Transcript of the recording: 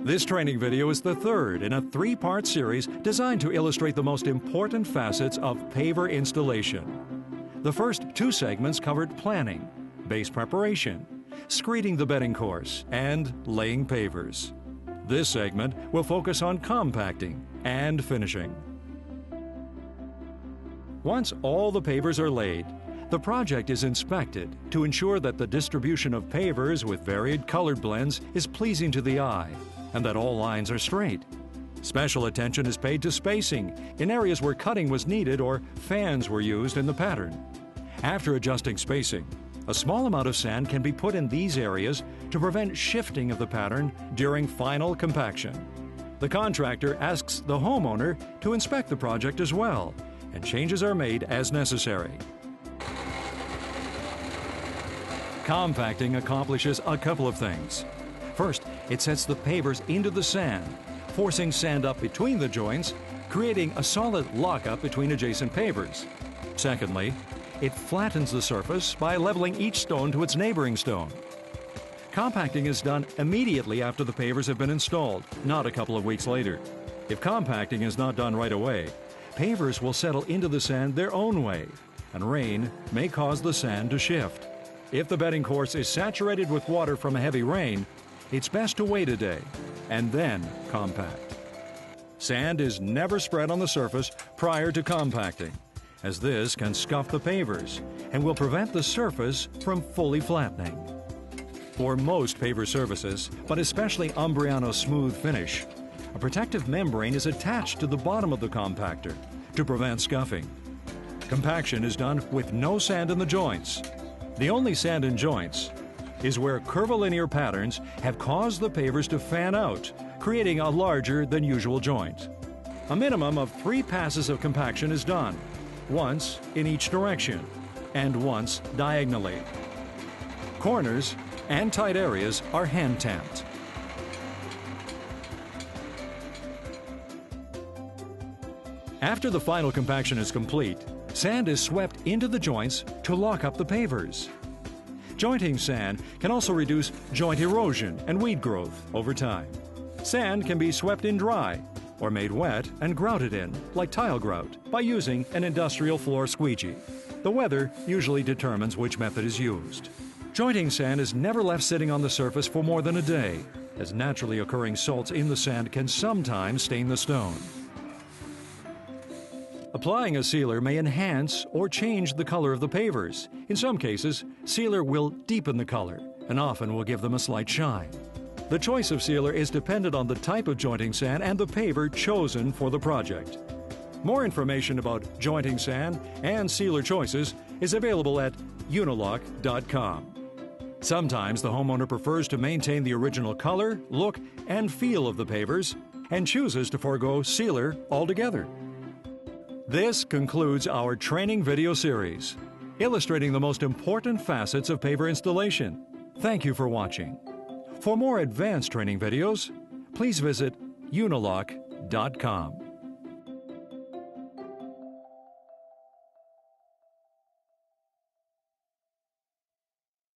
This training video is the third in a three-part series designed to illustrate the most important facets of paver installation. The first two segments covered planning, base preparation, screeding the bedding course, and laying pavers. This segment will focus on compacting and finishing. Once all the pavers are laid, the project is inspected to ensure that the distribution of pavers with varied colored blends is pleasing to the eye and that all lines are straight. Special attention is paid to spacing in areas where cutting was needed or fans were used in the pattern. After adjusting spacing, a small amount of sand can be put in these areas to prevent shifting of the pattern during final compaction. The contractor asks the homeowner to inspect the project as well, and changes are made as necessary. Compacting accomplishes a couple of things. First, it sets the pavers into the sand, forcing sand up between the joints, creating a solid lockup between adjacent pavers. Secondly, it flattens the surface by leveling each stone to its neighboring stone. Compacting is done immediately after the pavers have been installed, not a couple of weeks later. If compacting is not done right away, pavers will settle into the sand their own way, and rain may cause the sand to shift. If the bedding course is saturated with water from a heavy rain, it's best to wait a day and then compact. Sand is never spread on the surface prior to compacting, as this can scuff the pavers and will prevent the surface from fully flattening. For most paver surfaces, but especially Umbreano's smooth finish, a protective membrane is attached to the bottom of the compactor to prevent scuffing. Compaction is done with no sand in the joints. The only sand in joints is where curvilinear patterns have caused the pavers to fan out, creating a larger than usual joint. A minimum of 3 passes of compaction is done, once in each direction and once diagonally. Corners and tight areas are hand tamped. After the final compaction is complete, sand is swept into the joints to lock up the pavers. Jointing sand can also reduce joint erosion and weed growth over time. Sand can be swept in dry or made wet and grouted in, like tile grout, by using an industrial floor squeegee. The weather usually determines which method is used. Jointing sand is never left sitting on the surface for more than a day, as naturally occurring salts in the sand can sometimes stain the stone. Applying a sealer may enhance or change the color of the pavers. In some cases, sealer will deepen the color and often will give them a slight shine. The choice of sealer is dependent on the type of jointing sand and the paver chosen for the project. More information about jointing sand and sealer choices is available at Unilock.com. Sometimes the homeowner prefers to maintain the original color, look, and feel of the pavers and chooses to forego sealer altogether. This concludes our training video series, illustrating the most important facets of paver installation. Thank you for watching. For more advanced training videos, please visit Unilock.com.